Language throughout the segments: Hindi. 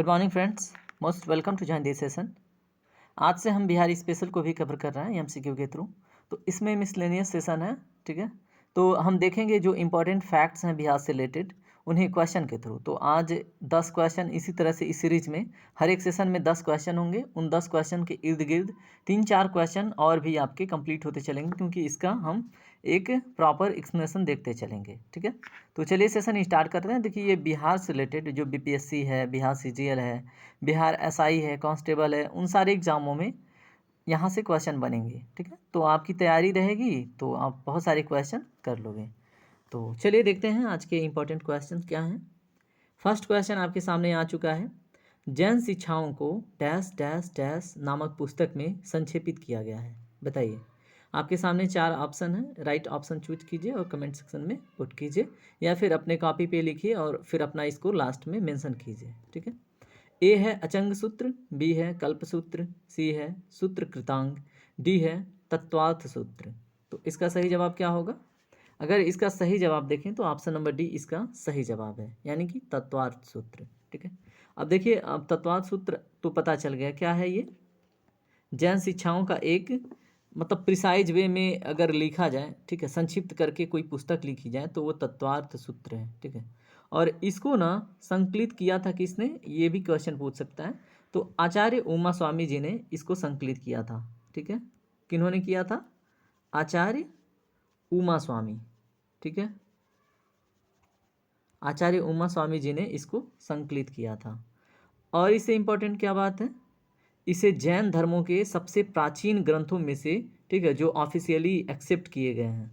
Good morning friends, most welcome to join this session. आज से हम बिहारी स्पेशल को भी कवर कर रहे हैं एमसीक्यू के थ्रू। तो इसमें मिसलेनियस सेशन है, ठीक है। तो हम देखेंगे जो इम्पोर्टेंट फैक्ट्स हैं बिहार से रिलेटेड, उन्हीं क्वेश्चन के थ्रू। तो आज 10 क्वेश्चन इसी तरह से इस सीरीज में हर एक सेशन में 10 क्वेश्चन होंगे। उन 10 क्वेश्चन के इर्द गिर्द 3-4 क्वेश्चन और भी आपके कंप्लीट होते चलेंगे, क्योंकि इसका हम एक प्रॉपर एक्सप्लेनेशन देखते चलेंगे, ठीक है। तो चलिए सेशन स्टार्ट करते हैं। देखिए, ये बिहार से रिलेटेड जो बीपीएससी है, बिहार सीजीएल है, बिहार एसआई है, कांस्टेबल है, उन सारे एग्जामों में यहाँ से क्वेश्चन बनेंगे, ठीक है। तो आपकी तैयारी रहेगी तो आप बहुत सारे क्वेश्चन कर लोगे। तो चलिए देखते हैं आज के इम्पोर्टेंट क्वेश्चन क्या हैं। फर्स्ट क्वेश्चन आपके सामने आ चुका है। जैन शिक्षाओं को डैश डैश डैश नामक पुस्तक में संक्षेपित किया गया है, बताइए। आपके सामने 4 ऑप्शन है, राइट ऑप्शन चूज कीजिए और कमेंट सेक्शन में पुट कीजिए, या फिर अपने कॉपी पे लिखिए और फिर अपना इसको लास्ट में मेंशन कीजिए, ठीक है। ए है अचंग सूत्र, बी है कल्प सूत्र, सी है सूत्र कृतांग, डी है तत्वार्थ सूत्र। तो इसका सही जवाब क्या होगा? अगर इसका सही जवाब देखें तो ऑप्शन नंबर डी इसका सही जवाब है, यानी कि तत्वार्थ सूत्र, ठीक है। अब देखिए, अब तत्वार्थ सूत्र तो पता चल गया क्या है। ये जैन शिक्षाओं का एक मतलब प्रिसाइज वे में अगर लिखा जाए, ठीक है, संक्षिप्त करके कोई पुस्तक लिखी जाए तो वो तत्वार्थ सूत्र है, ठीक है। और इसको ना संकलित किया था किसने, ये भी क्वेश्चन पूछ सकता है। तो आचार्य उमा स्वामी जी ने इसको संकलित किया था, ठीक है। किन्होंने किया था? आचार्य उमा स्वामी, ठीक है। आचार्य उमा स्वामी जी ने इसको संकलित किया था। और इससे इम्पोर्टेंट क्या बात है, इसे जैन धर्मों के सबसे प्राचीन ग्रंथों में से, ठीक है, जो ऑफिशियली एक्सेप्ट किए गए हैं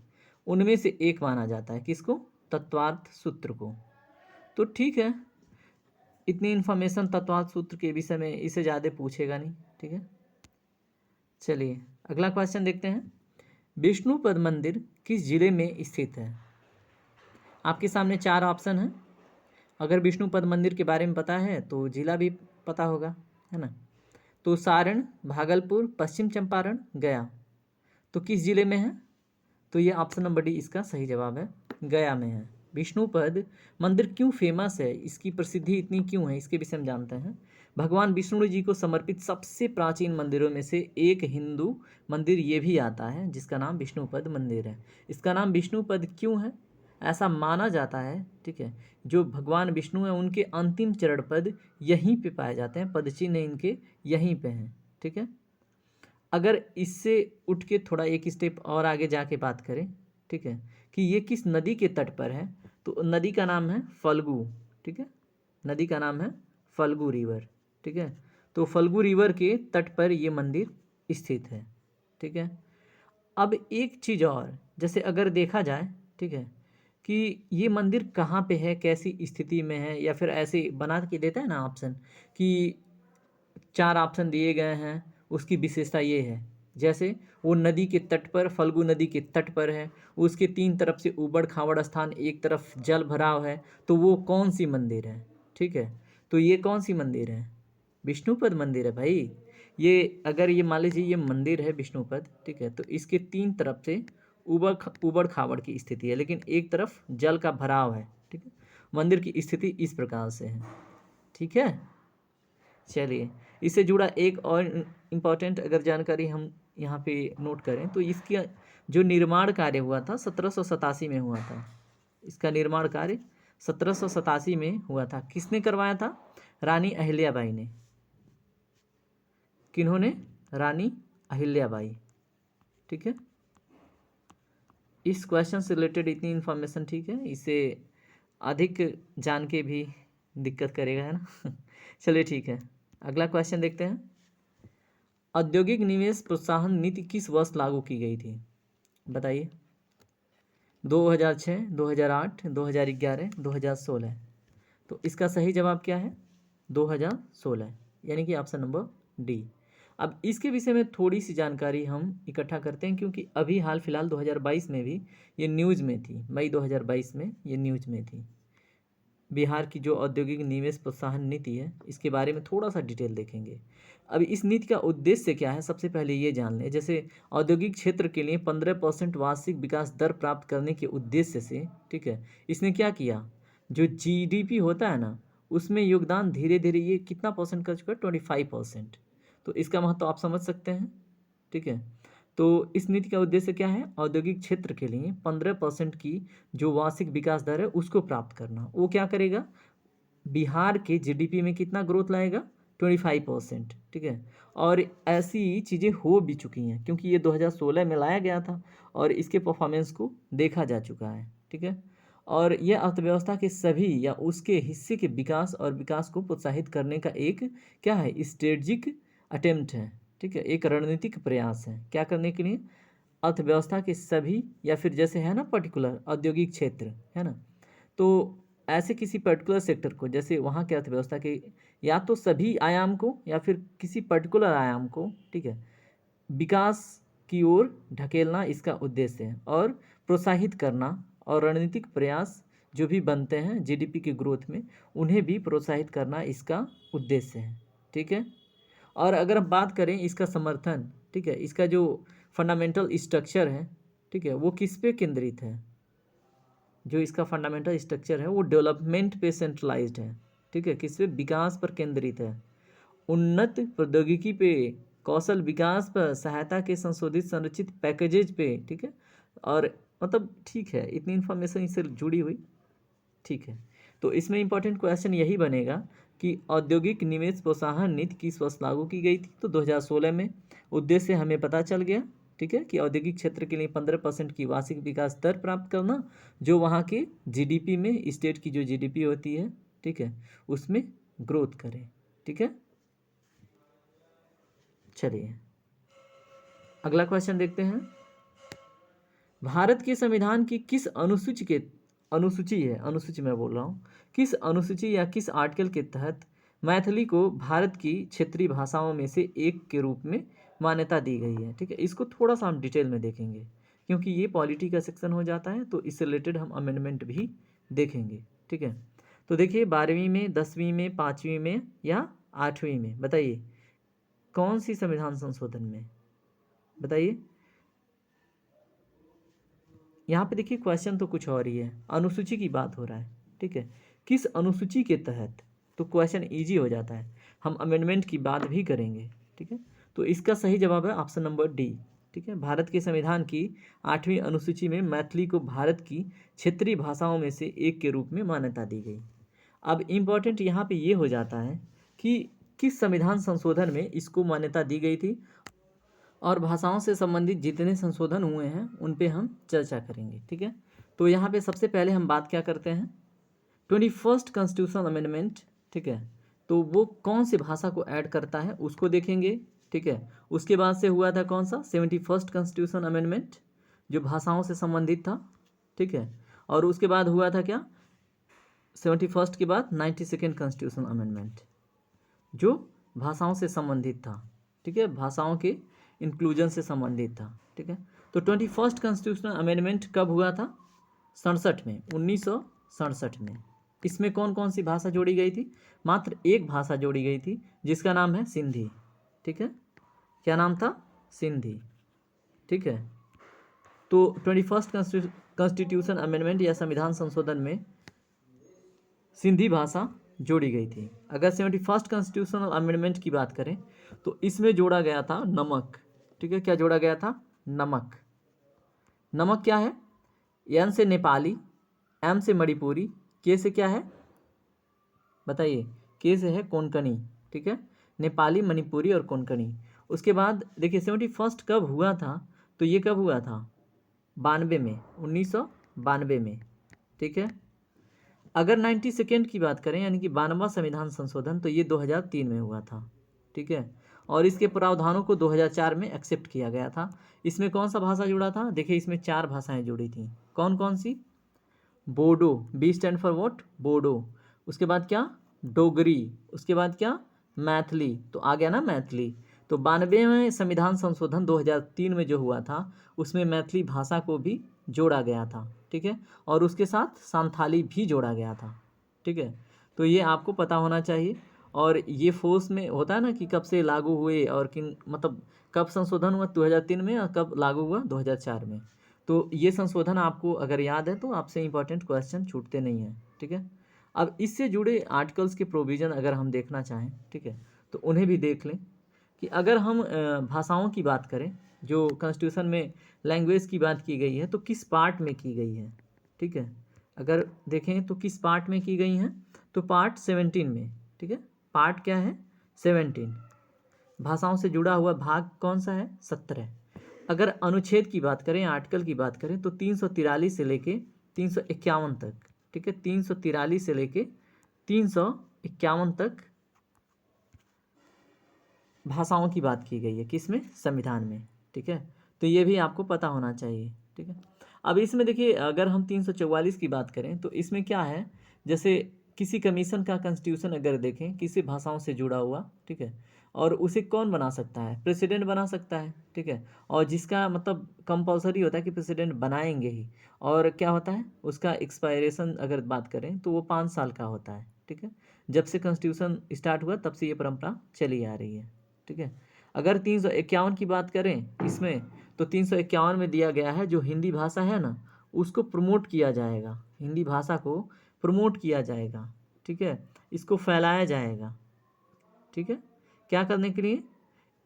उनमें से एक माना जाता है। किसको? तत्वार्थ सूत्र को। तो ठीक है, इतनी इन्फॉर्मेशन तत्वार्थ सूत्र के विषय में इससे ज़्यादा पूछेगा नहीं, ठीक है। चलिए अगला क्वेश्चन देखते हैं। विष्णुपद मंदिर किस जिले में स्थित है? आपके सामने 4 ऑप्शन हैं। अगर विष्णुपद मंदिर के बारे में पता है तो जिला भी पता होगा, है ना। तो सारण, भागलपुर, पश्चिम चंपारण, गया। तो किस जिले में है? तो ये ऑप्शन नंबर डी इसका सही जवाब है, गया में है। विष्णुपद मंदिर क्यों फेमस है, इसकी प्रसिद्धि इतनी क्यों है, इसके विषय में जानते हैं। भगवान विष्णु जी को समर्पित सबसे प्राचीन मंदिरों में से एक हिंदू मंदिर ये भी आता है, जिसका नाम विष्णुपद मंदिर है। इसका नाम विष्णुपद क्यों है? ऐसा माना जाता है, ठीक है, जो भगवान विष्णु हैं उनके अंतिम चरण पद यहीं पे पाए जाते हैं, पद चिन्ह इनके यहीं पे हैं, ठीक है। अगर इससे उठ के थोड़ा एक स्टेप और आगे जाके बात करें, ठीक है, कि ये किस नदी के तट पर है, तो नदी का नाम है फल्गु, ठीक है। नदी का नाम है फल्गु रिवर, ठीक है। तो फल्गु रिवर के तट पर ये मंदिर स्थित है, ठीक है। अब एक चीज़ और, जैसे अगर देखा जाए, ठीक है, कि ये मंदिर कहाँ पे है, कैसी स्थिति में है, या फिर ऐसे बना के देता है ना ऑप्शन, कि 4 ऑप्शन दिए गए हैं, उसकी विशेषता ये है, जैसे वो नदी के तट पर, फल्गु नदी के तट पर है, उसके 3 तरफ से ऊबड़ खाबड़ स्थान, एक तरफ जल भराव है, तो वो कौन सी मंदिर है, ठीक है। तो ये कौन सी मंदिर है? विष्णुपद मंदिर है भाई। ये अगर ये मान लीजिए ये मंदिर है विष्णुपद, ठीक है, तो इसके 3 तरफ से ऊबड़ खाबड़ की स्थिति है, लेकिन एक तरफ जल का भराव है, ठीक है। मंदिर की स्थिति इस प्रकार से है, ठीक है। चलिए, इससे जुड़ा एक और इम्पॉर्टेंट अगर जानकारी हम यहाँ पे नोट करें तो इसका जो निर्माण कार्य हुआ था 1787 में हुआ था। इसका निर्माण कार्य 1787 में हुआ था। किसने करवाया था? रानी अहिल्याबाई ने। किन्होंने? रानी अहिल्याबाई, ठीक है। इस क्वेश्चन से रिलेटेड इतनी इन्फॉर्मेशन, ठीक है, इसे अधिक जान के भी दिक्कत करेगा, है ना। चलिए ठीक है, अगला क्वेश्चन देखते हैं। औद्योगिक निवेश प्रोत्साहन नीति किस वर्ष लागू की गई थी, बताइए। 2006, 2008, 2011, 2016। तो इसका सही जवाब क्या है? 2016, यानी कि ऑप्शन नंबर डी। अब इसके विषय में थोड़ी सी जानकारी हम इकट्ठा करते हैं, क्योंकि अभी हाल फिलहाल 2022 में भी ये न्यूज़ में थी, मई 2022 में ये न्यूज़ में थी। बिहार की जो औद्योगिक निवेश प्रोत्साहन नीति है, इसके बारे में थोड़ा सा डिटेल देखेंगे। अब इस नीति का उद्देश्य क्या है, सबसे पहले ये जान लें। जैसे औद्योगिक क्षेत्र के लिए 15% वार्षिक विकास दर प्राप्त करने के उद्देश्य से, ठीक है, इसने क्या किया, जो जीडीपी होता है ना, उसमें योगदान धीरे धीरे ये कितना परसेंट कर चुका है, 25%। तो इसका महत्व आप समझ सकते हैं, ठीक है। तो इस नीति का उद्देश्य क्या है, औद्योगिक क्षेत्र के लिए 15% की जो वार्षिक विकास दर है उसको प्राप्त करना। वो क्या करेगा, बिहार के जीडीपी में कितना ग्रोथ लाएगा, 25%, ठीक है। और ऐसी चीज़ें हो भी चुकी हैं क्योंकि ये 2016 में लाया गया था और इसके परफॉर्मेंस को देखा जा चुका है, ठीक है। और यह अर्थव्यवस्था के सभी या उसके हिस्से के विकास और विकास को प्रोत्साहित करने का एक क्या है, स्ट्रेटजिक अटेम्प्ट है, ठीक है, एक रणनीतिक प्रयास है। क्या करने के लिए, अर्थव्यवस्था के सभी या फिर जैसे है ना पर्टिकुलर औद्योगिक क्षेत्र है ना, तो ऐसे किसी पर्टिकुलर सेक्टर को, जैसे वहाँ के अर्थव्यवस्था के या तो सभी आयाम को या फिर किसी पर्टिकुलर आयाम को, ठीक है, विकास की ओर ढकेलना इसका उद्देश्य है। और प्रोत्साहित करना और रणनीतिक प्रयास जो भी बनते हैं जीडीपी की ग्रोथ में, उन्हें भी प्रोत्साहित करना इसका उद्देश्य है, ठीक है। और अगर हम बात करें इसका समर्थन, ठीक है, इसका जो फंडामेंटल स्ट्रक्चर है, ठीक है, वो किस पे केंद्रित है, जो इसका फंडामेंटल स्ट्रक्चर है वो डेवलपमेंट पे सेंट्रलाइज्ड है, ठीक है, किस पे, विकास पर केंद्रित है, उन्नत प्रौद्योगिकी पे, कौशल विकास पर, सहायता के संशोधित संरचित पैकेजेज पे, ठीक है। और मतलब ठीक है, इतनी इन्फॉर्मेशन इससे जुड़ी हुई, ठीक है। तो इसमें इंपॉर्टेंट क्वेश्चन यही बनेगा कि औद्योगिक निवेश प्रोत्साहन नीति किस वर्ष लागू की गई थी, तो 2016 में। उद्देश्य हमें पता चल गया, ठीक है, कि औद्योगिक क्षेत्र के लिए 15% की वार्षिक विकास दर प्राप्त करना, जो वहाँ के जीडीपी में, स्टेट की जो जीडीपी होती है, ठीक है, उसमें ग्रोथ करे, ठीक है। चलिए अगला क्वेश्चन देखते हैं। भारत के संविधान की किस अनुसूची मैं बोल रहा हूँ, किस अनुसूची या किस आर्टिकल के तहत मैथिली को भारत की क्षेत्रीय भाषाओं में से एक के रूप में मान्यता दी गई है, ठीक है। इसको थोड़ा सा हम डिटेल में देखेंगे क्योंकि ये पॉलिटी का सेक्शन हो जाता है, तो इससे रिलेटेड हम अमेंडमेंट भी देखेंगे, ठीक है। तो देखिए 12वीं में, 10वीं में, 5वीं में या 8वीं में, बताइए कौन सी संविधान संशोधन में, बताइए। यहाँ पे देखिए क्वेश्चन तो कुछ और ही है, अनुसूची की बात हो रहा है, ठीक है, किस अनुसूची के तहत, तो क्वेश्चन इजी हो जाता है। हम अमेंडमेंट की बात भी करेंगे, ठीक है। तो इसका सही जवाब है ऑप्शन नंबर डी, ठीक है। भारत के संविधान की 8वीं अनुसूची में मैथिली को भारत की क्षेत्रीय भाषाओं में से एक के रूप में मान्यता दी गई। अब इम्पॉर्टेंट यहाँ पे ये हो जाता है कि किस संविधान संशोधन में इसको मान्यता दी गई थी, और भाषाओं से संबंधित जितने संशोधन हुए हैं उन पे हम चर्चा करेंगे, ठीक है। तो यहाँ पे सबसे पहले हम बात क्या करते हैं, 21st कॉन्स्टिट्यूशनल अमेंडमेंट, ठीक है। तो वो कौन सी भाषा को ऐड करता है उसको देखेंगे, ठीक है। उसके बाद से हुआ था कौन सा, 71st कॉन्स्टिट्यूशन अमेंडमेंट, जो भाषाओं से संबंधित था, ठीक है। और उसके बाद हुआ था क्या, 71st के बाद 92nd कॉन्स्टिट्यूशन अमेंडमेंट, जो भाषाओं से संबंधित था, ठीक है, भाषाओं के इंक्लूजन से संबंधित था, ठीक है। तो 21st कॉन्स्टिट्यूशनल अमेंडमेंट कब हुआ था, 67 में, 1967 में। इसमें कौन कौन सी भाषा जोड़ी गई थी, मात्र एक भाषा जोड़ी गई थी जिसका नाम है सिंधी, ठीक है। क्या नाम था, सिंधी, ठीक है। तो 21st कॉन्स्टिट्यूशन अमेंडमेंट या संविधान संशोधन में सिंधी भाषा जोड़ी गई थी। अगर 71st कॉन्स्टिट्यूशनल अमेंडमेंट की बात करें तो इसमें जोड़ा गया था नमक, ठीक है। क्या जोड़ा गया था, नमक। नमक क्या है, एन से नेपाली, एम से मणिपुरी, के से क्या है, बताइए, के से है कोंकणी, ठीक है, नेपाली, मणिपुरी और कोंकणी। उसके बाद देखिए 71st कब हुआ था, तो ये कब हुआ था, 92 में, 1992 में, ठीक है। अगर 92nd की बात करें यानी कि 92वां संविधान संशोधन, तो ये 2003 में हुआ था, ठीक है। और इसके प्रावधानों को 2004 में एक्सेप्ट किया गया था। इसमें कौन सा भाषा जुड़ा था, देखिए इसमें 4 भाषाएं जुड़ी थी, कौन कौन सी, Bodo, B stand for what, Bodo. उसके बाद क्या, डोगरी। उसके बाद क्या, मैथिली, तो आ गया ना मैथिली। तो 92वें संविधान संशोधन 2003 में जो हुआ था उसमें मैथिली भाषा को भी जोड़ा गया था, ठीक है। और उसके साथ संथाली भी जोड़ा गया था, ठीक है। तो ये आपको पता होना चाहिए। और ये फोर्स में होता है ना कि कब से लागू हुए और किन, मतलब कब संशोधन हुआ 2003 में और कब लागू हुआ 2004 में। तो ये संशोधन आपको अगर याद है तो आपसे इंपॉर्टेंट क्वेश्चन छूटते नहीं हैं, ठीक है। अब इससे जुड़े आर्टिकल्स के प्रोविज़न अगर हम देखना चाहें, ठीक है, तो उन्हें भी देख लें कि अगर हम भाषाओं की बात करें, जो कॉन्स्टिट्यूशन में लैंग्वेज की बात की गई है तो किस पार्ट में की गई है, ठीक है, अगर देखें तो किस पार्ट में की गई हैं, तो पार्ट 17 में, ठीक है, पार्ट क्या है 17, भाषाओं से जुड़ा हुआ भाग कौन सा है 17। अगर अनुच्छेद की बात करें, आर्टिकल की बात करें तो 343 से लेके 351 तक, ठीक है, 343 से लेके 351 तक भाषाओं की बात की गई है किसमें, संविधान में, ठीक है, तो ये भी आपको पता होना चाहिए, ठीक है। अब इसमें देखिए अगर हम 344 की बात करें तो इसमें क्या है, जैसे किसी कमीशन का कॉन्स्टिट्यूशन अगर देखें किसी भाषाओं से जुड़ा हुआ, ठीक है, और उसे कौन बना सकता है, प्रेसिडेंट बना सकता है, ठीक है, और जिसका मतलब कंपलसरी होता है कि प्रेसिडेंट बनाएंगे ही, और क्या होता है उसका एक्सपायरेशन अगर बात करें तो वो 5 साल का होता है, ठीक है, जब से कॉन्स्टिट्यूशन स्टार्ट हुआ तब से ये परंपरा चली आ रही है, ठीक है। अगर 351 की बात करें इसमें, तो 351 में दिया गया है जो हिंदी भाषा है ना उसको प्रमोट किया जाएगा, हिंदी भाषा को प्रमोट किया जाएगा, ठीक है, इसको फैलाया जाएगा, ठीक है, क्या करने के लिए,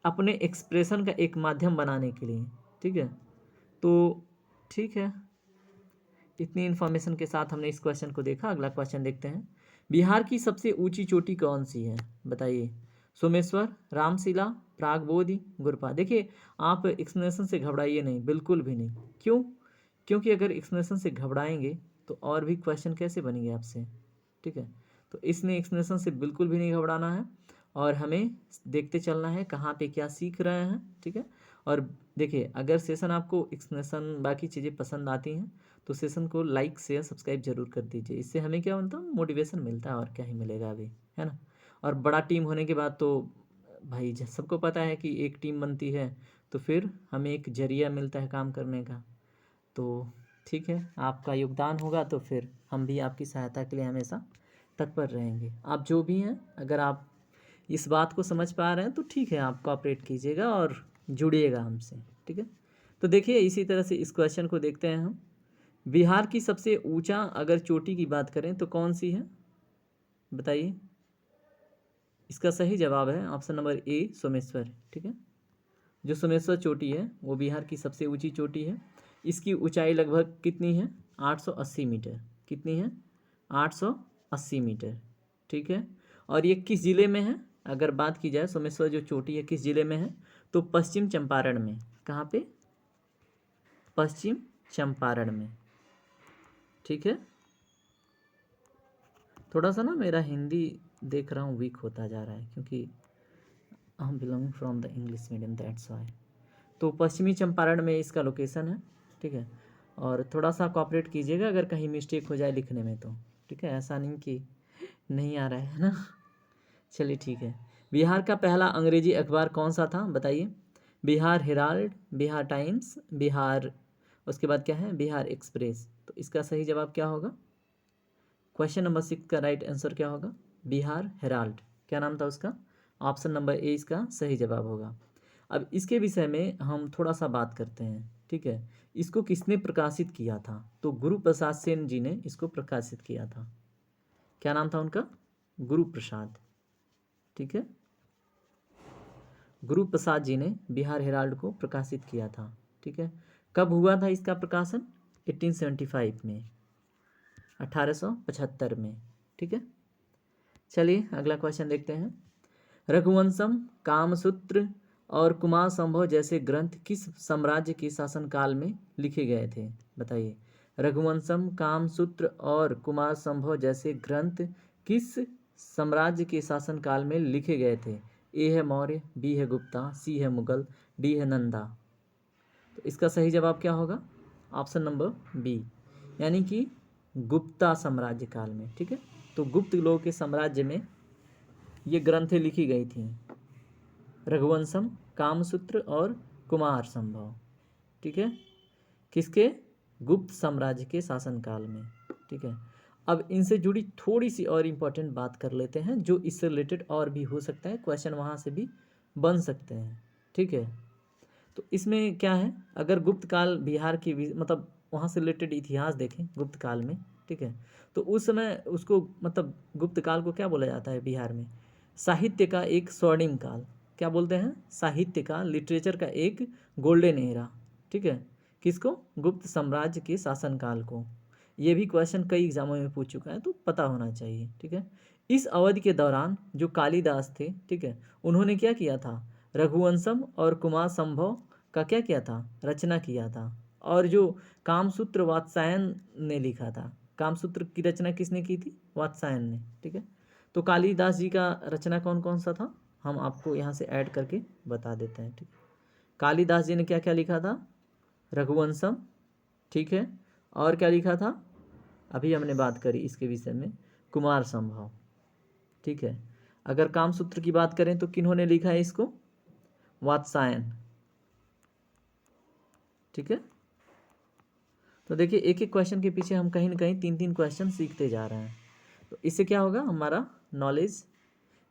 अपने एक्सप्रेशन का एक माध्यम बनाने के लिए, ठीक है। तो ठीक है, इतनी इन्फॉर्मेशन के साथ हमने इस क्वेश्चन को देखा। अगला क्वेश्चन देखते हैं, बिहार की सबसे ऊंची चोटी कौन सी है, बताइए, सोमेश्वर, रामशिला, प्रागबोधि, गुरपा। देखिए आप एक्सप्लेनेशन से घबराइए नहीं, बिल्कुल भी नहीं, क्यों, क्योंकि अगर एक्सप्लेनेशन से घबराएंगे तो और भी क्वेश्चन कैसे बनेंगे आपसे, ठीक है, तो इसलिए एक्सप्लेनेशन से बिल्कुल भी नहीं घबराना है और हमें देखते चलना है कहाँ पे क्या सीख रहे हैं, ठीक है। और देखिए अगर सेशन आपको एक्सप्लेनेशन बाकी चीज़ें पसंद आती हैं तो सेशन को लाइक शेयर सब्सक्राइब जरूर कर दीजिए, इससे हमें क्या बनता है, मोटिवेशन मिलता है, और क्या ही मिलेगा अभी, है ना। और बड़ा टीम होने के बाद तो भाई सबको पता है कि एक टीम बनती है तो फिर हमें एक जरिया मिलता है काम करने का, तो ठीक है, आपका योगदान होगा तो फिर हम भी आपकी सहायता के लिए हमेशा तत्पर रहेंगे। आप जो भी हैं अगर आप इस बात को समझ पा रहे हैं तो ठीक है, आप कोऑपरेट कीजिएगा और जुड़िएगा हमसे, ठीक है। तो देखिए इसी तरह से इस क्वेश्चन को देखते हैं हम, बिहार की सबसे ऊंचा अगर चोटी की बात करें तो कौन सी है, बताइए। इसका सही जवाब है ऑप्शन नंबर ए, सोमेश्वर, ठीक है, जो सोमेश्वर चोटी है वो बिहार की सबसे ऊंची चोटी है। इसकी ऊंचाई लगभग कितनी है, 880 मीटर, कितनी है, 880 मीटर, ठीक है। और ये किस ज़िले में है, अगर बात की जाए सोमेश्वर जो चोटी है किस ज़िले में है, तो पश्चिम चंपारण में, कहाँ पे, पश्चिम चंपारण में, ठीक है। थोड़ा सा ना मेरा हिंदी देख रहा हूँ वीक होता जा रहा है क्योंकि हम belong from the English medium, that's why. तो पश्चिमी चंपारण में इसका लोकेशन है, ठीक है, और थोड़ा सा कॉपरेट कीजिएगा अगर कहीं मिस्टेक हो जाए लिखने में तो, ठीक है, ऐसा नहीं कि नहीं आ रहा है ना। चलिए ठीक है, बिहार का पहला अंग्रेजी अखबार कौन सा था, बताइए, बिहार हेराल्ड, बिहार टाइम्स, बिहार, उसके बाद क्या है, बिहार एक्सप्रेस। तो इसका सही जवाब क्या होगा, क्वेश्चन नंबर 6 का राइट आंसर क्या होगा, बिहार हेराल्ड, क्या नाम था उसका, ऑप्शन नंबर ए इसका सही जवाब होगा। अब इसके विषय में हम थोड़ा सा बात करते हैं, ठीक है। इसको किसने प्रकाशित किया था, तो गुरु प्रसाद सेन जी ने इसको प्रकाशित किया था, क्या नाम था उनका, गुरु प्रसाद, ठीक है, गुरु प्रसाद जी ने बिहार हेराल्ड को प्रकाशित किया था, ठीक है। कब हुआ था इसका प्रकाशन, 1875 में, 1875 में, ठीक है। चलिए अगला क्वेश्चन देखते हैं, रघुवंशम, कामसूत्र और कुमार संभव जैसे ग्रंथ किस साम्राज्य के शासनकाल में लिखे गए थे, बताइए, रघुवंशम, कामसूत्र और कुमार संभव जैसे ग्रंथ किस साम्राज्य के शासनकाल में लिखे गए थे, ए है मौर्य, बी है गुप्ता, सी है मुगल, डी है नंदा। तो इसका सही जवाब क्या होगा, ऑप्शन नंबर बी, यानी कि गुप्ता साम्राज्य काल में, ठीक है। तो गुप्त लोगों के साम्राज्य में ये ग्रंथें लिखी गई थी, रघुवंशम, कामसूत्र और कुमार संभव, ठीक है, किसके, गुप्त साम्राज्य के शासनकाल में, ठीक है। अब इनसे जुड़ी थोड़ी सी और इम्पोर्टेंट बात कर लेते हैं जो इससे रिलेटेड और भी हो सकता है, क्वेश्चन वहाँ से भी बन सकते हैं, ठीक है। तो इसमें क्या है, अगर गुप्त काल बिहार की मतलब वहाँ से रिलेटेड इतिहास देखें गुप्त काल में, ठीक है। तो उस समय उसको मतलब गुप्त काल को क्या बोला जाता है बिहार में? साहित्य का एक स्वर्णिम काल। क्या बोलते हैं? साहित्य का, लिटरेचर का एक गोल्डन एरा, ठीक है। किसको? गुप्त साम्राज्य के शासनकाल को। ये भी क्वेश्चन कई एग्जामों में पूछ चुका है, तो पता होना चाहिए, ठीक है। इस अवधि के दौरान जो कालिदास थे, ठीक है, उन्होंने क्या किया था? रघुवंशम और कुमार संभव का क्या किया था? रचना किया था। और जो कामसूत्र वात्स्यायन ने लिखा था, कामसूत्र की रचना किसने की थी? वात्स्यायन ने, ठीक है। तो कालिदास जी का रचना कौन कौन सा था, हम आपको यहाँ से ऐड करके बता देते हैं, ठीक है। कालिदास जी ने क्या क्या लिखा था? रघुवंशम, ठीक है। और क्या लिखा था? अभी हमने बात करी इसके विषय में, कुमार संभव, ठीक है। अगर कामसूत्र की बात करें तो किन्होंने लिखा है इसको? वात्स्यायन, ठीक है। तो देखिए एक एक क्वेश्चन के पीछे हम कहीं ना कहीं तीन तीन क्वेश्चन सीखते जा रहे हैं, तो इससे क्या होगा? हमारा नॉलेज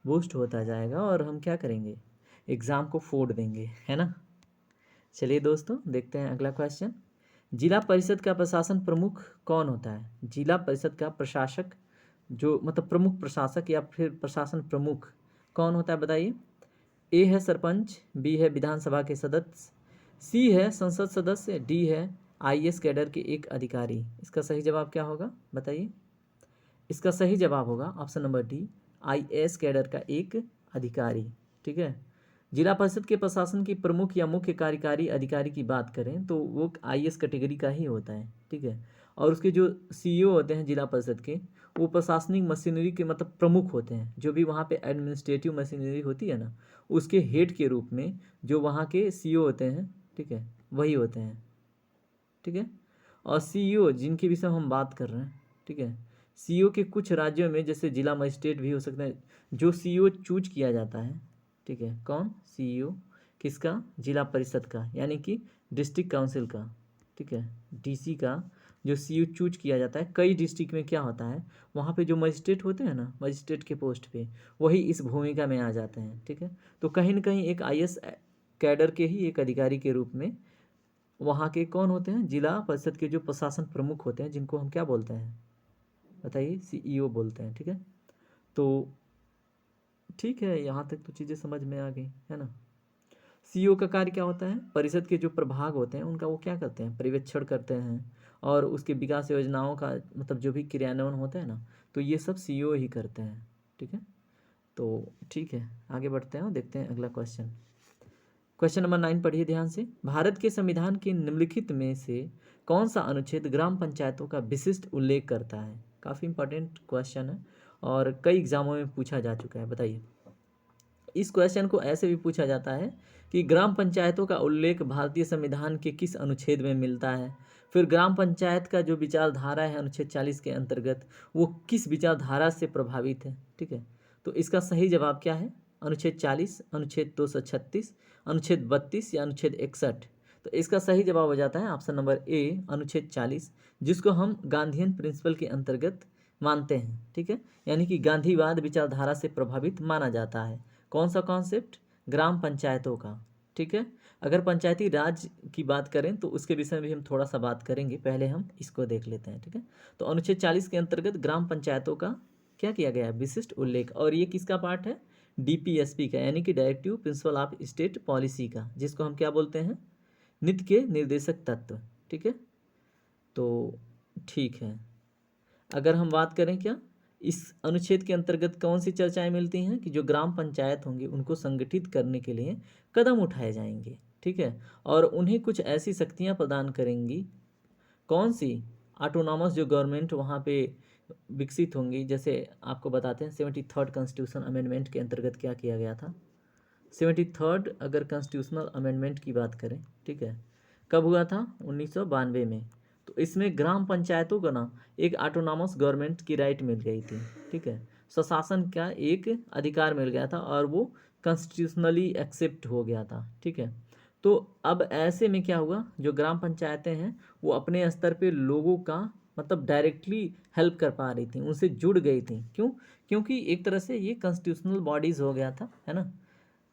बूस्ट होता जाएगा और हम क्या करेंगे? एग्ज़ाम को फोड़ देंगे, है ना। चलिए दोस्तों, देखते हैं अगला क्वेश्चन। जिला परिषद का प्रशासन प्रमुख कौन होता है? जिला परिषद का प्रशासक, जो मतलब प्रमुख प्रशासक या फिर प्रशासन प्रमुख कौन होता है, बताइए। ए है सरपंच, बी है विधानसभा के सदस्य, सी है संसद सदस्य, डी है आईएएस कैडर के एक अधिकारी। इसका सही जवाब क्या होगा, बताइए। इसका सही जवाब होगा option number D, IAS cadre का एक अधिकारी, ठीक है। जिला परिषद के प्रशासन की प्रमुख या मुख्य कार्यकारी अधिकारी की बात करें तो वो आईएएस कैटेगरी का ही होता है, ठीक है। और उसके जो सीईओ होते हैं जिला परिषद के, वो प्रशासनिक मशीनरी के मतलब प्रमुख होते हैं। जो भी वहाँ पे एडमिनिस्ट्रेटिव मशीनरी होती है ना, उसके हेड के रूप में जो वहाँ के सीईओ होते हैं, ठीक है, वही होते हैं, ठीक है। और सीईओ जिनके विषय में हम बात कर रहे हैं, ठीक है, सीईओ के कुछ राज्यों में जैसे जिला मजिस्ट्रेट भी हो सकते हैं, जो सीईओ चूज किया जाता है, ठीक है। कौन? सीईओ किसका? जिला परिषद का, यानी कि डिस्ट्रिक्ट काउंसिल का, ठीक है, डीसी का जो सीईओ चूज किया जाता है। कई डिस्ट्रिक्ट में क्या होता है, वहाँ पे जो मजिस्ट्रेट होते हैं ना, मजिस्ट्रेट के पोस्ट पे वही इस भूमिका में आ जाते हैं, ठीक है। तो कहीं ना कहीं एक आईएएस कैडर के ही एक अधिकारी के रूप में वहाँ के कौन होते हैं? जिला परिषद के जो प्रशासन प्रमुख होते हैं, जिनको हम क्या बोलते हैं, बताइए। सीईओ बोलते हैं, ठीक है। तो ठीक है, यहाँ तक तो चीज़ें समझ में आ गई, है ना। सीईओ का कार्य क्या होता है? परिषद के जो प्रभाग होते हैं उनका वो क्या करते हैं? पर्यवेक्षण करते हैं। और उसके विकास योजनाओं का मतलब जो भी क्रियान्वयन होता है ना, तो ये सब सीईओ ही करते हैं, ठीक है। तो ठीक है, आगे बढ़ते हैं और देखते हैं अगला क्वेश्चन। क्वेश्चन नंबर 9 पढ़िए ध्यान से। भारत के संविधान के निम्नलिखित में से कौन सा अनुच्छेद ग्राम पंचायतों का विशिष्ट उल्लेख करता है? काफ़ी इंपॉर्टेंट क्वेश्चन है और कई एग्जामों में पूछा जा चुका है, बताइए। इस क्वेश्चन को ऐसे भी पूछा जाता है कि ग्राम पंचायतों का उल्लेख भारतीय संविधान के किस अनुच्छेद में मिलता है। फिर ग्राम पंचायत का जो विचारधारा है अनुच्छेद 40 के अंतर्गत, वो किस विचारधारा से प्रभावित है, ठीक है। तो इसका सही जवाब क्या है? अनुच्छेद 40, अनुच्छेद 236, अनुच्छेद 32 या अनुच्छेद 61। तो इसका सही जवाब हो जाता है ऑप्शन नंबर ए, अनुच्छेद 40, जिसको हम गांधीयन प्रिंसिपल के अंतर्गत मानते हैं, ठीक है। यानी कि गांधीवाद विचारधारा से प्रभावित माना जाता है। कौन सा कॉन्सेप्ट? ग्राम पंचायतों का, ठीक है। अगर पंचायती राज की बात करें तो उसके विषय में भी हम थोड़ा सा बात करेंगे, पहले हम इसको देख लेते हैं, ठीक है। तो अनुच्छेद 40 के अंतर्गत ग्राम पंचायतों का क्या किया गया है? विशिष्ट उल्लेख। और ये किसका पार्ट है? डीपीएसपी का, यानी कि directive principle of state policy का, जिसको हम क्या बोलते हैं? नीति के निर्देशक तत्व, ठीक है। तो ठीक है, अगर हम बात करें क्या इस अनुच्छेद के अंतर्गत कौन सी चर्चाएं मिलती हैं कि जो ग्राम पंचायत होंगी उनको संगठित करने के लिए कदम उठाए जाएंगे, ठीक है। और उन्हें कुछ ऐसी शक्तियां प्रदान करेंगी, कौन सी? ऑटोनॉमस जो गवर्नमेंट वहाँ पे विकसित होंगी। जैसे आपको बताते हैं 73rd कॉन्स्टिट्यूशन अमेंडमेंट के अंतर्गत क्या किया गया था। 73rd अगर कॉन्स्टिट्यूशनल अमेंडमेंट की बात करें, ठीक है, कब हुआ था? 1992 में। तो इसमें ग्राम पंचायतों को ना एक ऑटोनॉमस गवर्नमेंट की राइट मिल गई थी, ठीक है, स्वशासन का एक अधिकार मिल गया था और वो कॉन्स्टिट्यूशनली एक्सेप्ट हो गया था, ठीक है। तो अब ऐसे में क्या हुआ, जो ग्राम पंचायतें हैं वो अपने स्तर पे लोगों का मतलब डायरेक्टली हेल्प कर पा रही थी, उनसे जुड़ गई थी। क्यों? क्योंकि एक तरह से ये कॉन्स्टिट्यूशनल बॉडीज़ हो गया था, है ना।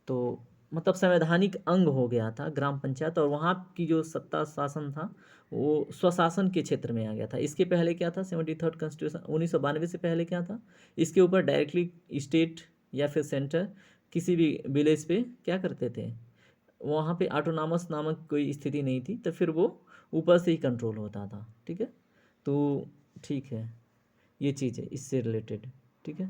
तो मतलब संवैधानिक अंग हो गया था ग्राम पंचायत, और वहाँ की जो सत्ता शासन था वो स्वशासन के क्षेत्र में आ गया था। इसके पहले क्या था, 73rd कॉन्स्टिट्यूशन 1992 से पहले क्या था, इसके ऊपर डायरेक्टली स्टेट या फिर सेंटर किसी भी विलेज पे क्या करते थे, वहाँ पे ऑटोनॉमस नामक कोई स्थिति नहीं थी, तो फिर वो ऊपर से ही कंट्रोल होता था। ठीक है, तो ठीक है, ये चीज़ है इससे रिलेटेड। ठीक है,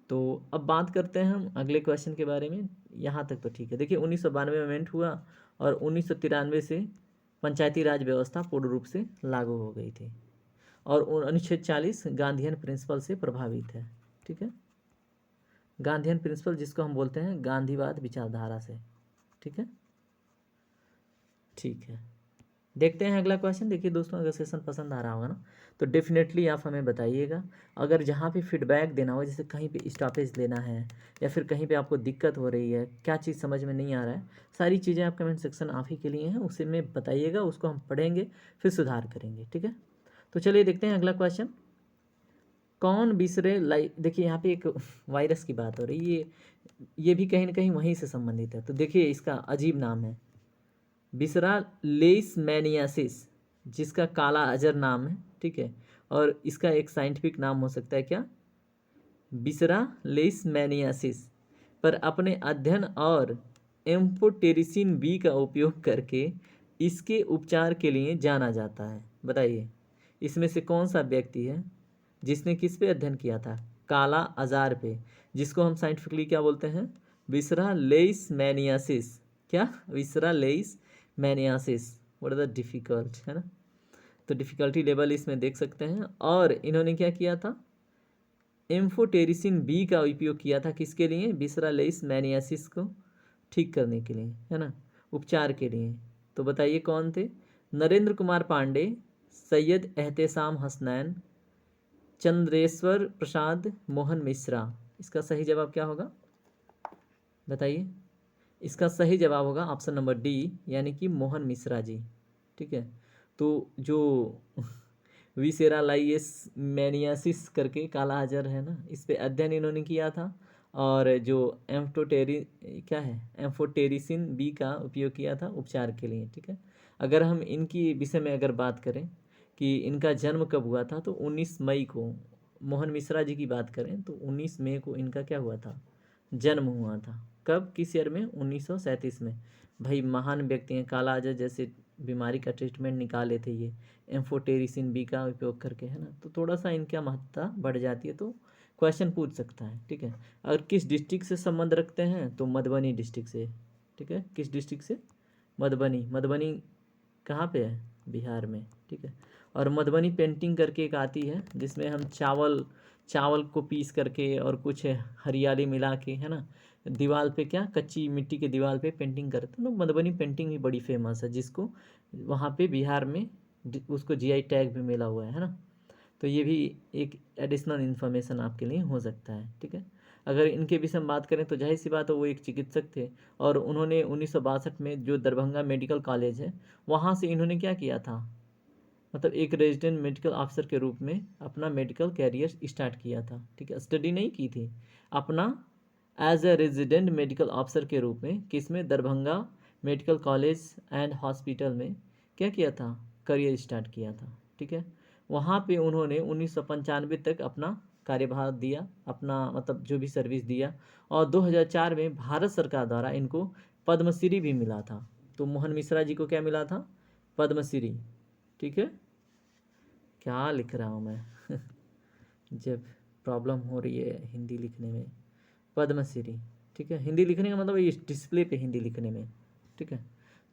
तो अब बात करते हैं हम अगले क्वेश्चन के बारे में। यहाँ तक तो ठीक है। देखिए 1992 में अमेंड हुआ और 1993 से पंचायती राज व्यवस्था पूर्ण रूप से लागू हो गई थी, और अनुच्छेद 40 गांधीयन प्रिंसिपल से प्रभावित है। ठीक है, गांधीयन प्रिंसिपल जिसको हम बोलते हैं गांधीवाद विचारधारा से। ठीक है, ठीक है, देखते हैं अगला क्वेश्चन। देखिए दोस्तों, अगर सेशन पसंद आ रहा होगा ना तो डेफिनेटली आप हमें बताइएगा। अगर जहाँ पे फीडबैक देना हो, जैसे कहीं पे स्टॉपेज लेना है या फिर कहीं पे आपको दिक्कत हो रही है, क्या चीज़ समझ में नहीं आ रहा है, सारी चीज़ें आप कमेंट सेक्शन आप ही के लिए हैं, उसे में बताइएगा, उसको हम पढ़ेंगे फिर सुधार करेंगे। ठीक है, तो चलिए देखते हैं अगला क्वेश्चन। कौन बिसरे देखिए यहाँ पे एक वायरस की बात हो रही है, ये भी कहीं ना कहीं वहीं से संबंधित है। तो देखिए इसका अजीब नाम है, बिसरा लेइशमैनियासिस, जिसका काला अजर नाम है। ठीक है, और इसका एक साइंटिफिक नाम हो सकता है क्या, बिसरा लेइशमैनियासिस, पर अपने अध्ययन और एम्फोटेरिसिन बी का उपयोग करके इसके उपचार के लिए जाना जाता है। बताइए इसमें से कौन सा व्यक्ति है जिसने किस पे अध्ययन किया था, काला अजार पे, जिसको हम साइंटिफिकली क्या बोलते हैं, विसरा लेइशमैनियासिस। क्या, विसरा लेइशमैनियासिस। व्हाट इज द डिफ़िकल्ट, है ना, तो डिफ़िकल्टी लेवल इसमें देख सकते हैं। और इन्होंने क्या किया था, एम्फोटेरिसिन बी का उपयोग किया था किसके लिए, विसरा लेइशमैनियासिस को ठीक करने के लिए, है ना, उपचार के लिए। तो बताइए कौन थे, नरेंद्र कुमार पांडे, सैयद एहतेसाम हसनैन, चंद्रेश्वर प्रसाद, मोहन मिश्रा। इसका सही जवाब क्या होगा बताइए। इसका सही जवाब होगा ऑप्शन नंबर डी, यानी कि मोहन मिश्रा जी। ठीक है, तो जो विसेरालाइएस मैनियासिस करके काला अजर है ना, इस पे अध्ययन इन्होंने किया था, और जो एम्फोटेरी क्या है, एम्फोटेरिसिन बी का उपयोग किया था उपचार के लिए। ठीक है, अगर हम इनकी विषय में अगर बात करें कि इनका जन्म कब हुआ था, तो 19 मई को, मोहन मिश्रा जी की बात करें तो 19 मई को इनका क्या हुआ था, जन्म हुआ था। कब, किस ईयर में, 1937 में। भाई महान व्यक्ति हैं, काला अजर जैसे बीमारी का ट्रीटमेंट निकाले थे ये एम्फोटेरिसिन बी का उपयोग करके, है ना, तो थोड़ा सा इनका महत्ता बढ़ जाती है, तो क्वेश्चन पूछ सकता है। ठीक है, अगर किस डिस्ट्रिक्ट से संबंध रखते हैं तो मधुबनी डिस्ट्रिक्ट से। ठीक है, किस डिस्ट्रिक्ट से, मधुबनी। मधुबनी कहाँ पे है, बिहार में। ठीक है, और मधुबनी पेंटिंग करके एक आती है जिसमें हम चावल को पीस करके और कुछ हरियाली मिला के, है ना, दीवार पे क्या, कच्ची मिट्टी के दीवार पे पेंटिंग करते हैं। तो मधुबनी पेंटिंग भी बड़ी फेमस है, जिसको वहाँ पे बिहार में उसको जीआई टैग भी मिला हुआ है ना। तो ये भी एक एडिशनल इन्फॉर्मेशन आपके लिए हो सकता है। ठीक है, अगर इनके विषय में बात करें तो जाहिर सी बात है वो एक चिकित्सक थे, और उन्होंने 1962 में जो दरभंगा मेडिकल कॉलेज है वहाँ से इन्होंने क्या किया था, मतलब एक रेजिडेंट मेडिकल ऑफिसर के रूप में अपना मेडिकल कैरियर स्टार्ट किया था। ठीक है, स्टडी नहीं की थी, अपना as a resident medical officer के रूप में किसमें, Darbhanga medical college and hospital में क्या किया था, करियर स्टार्ट किया था। ठीक है, वहाँ पे उन्होंने 1995 तक अपना कार्यभार दिया, अपना मतलब जो भी सर्विस दिया, और 2004 में भारत सरकार द्वारा इनको पद्मश्री भी मिला था। तो मोहन मिश्रा जी को क्या मिला था, पद्मश्री। ठीक है, क्या लिख रहा हूँ मैं जब प्रॉब्लम हो रही है हिंदी लिखने में, पद्मश्री। ठीक है, हिंदी लिखने का मतलब इस डिस्प्ले पे हिंदी लिखने में। ठीक है,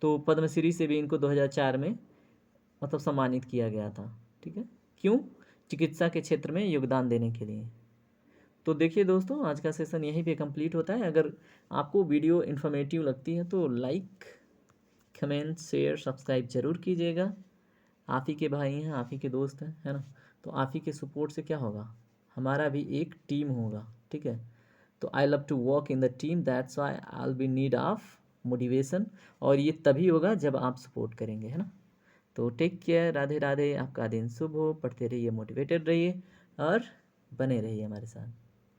तो पद्मश्री से भी इनको 2004 में मतलब सम्मानित किया गया था। ठीक है, क्यों, चिकित्सा के क्षेत्र में योगदान देने के लिए। तो देखिए दोस्तों, आज का सेशन यहीं पे कंप्लीट होता है। अगर आपको वीडियो इन्फॉर्मेटिव लगती है तो लाइक, कमेंट, शेयर, सब्सक्राइब जरूर कीजिएगा। आप ही के भाई हैं, आप ही के दोस्त हैं, है ना, तो आप ही के सपोर्ट से क्या होगा, हमारा भी एक टीम होगा। ठीक है, तो I love to work in the team, that's why I will be need of motivation, और ये तभी होगा जब आप सपोर्ट करेंगे, है ना। तो टेक केयर, राधे राधे, आपका दिन शुभ हो, पढ़ते रहिए, मोटिवेटेड रहिए, और बने रहिए हमारे साथ।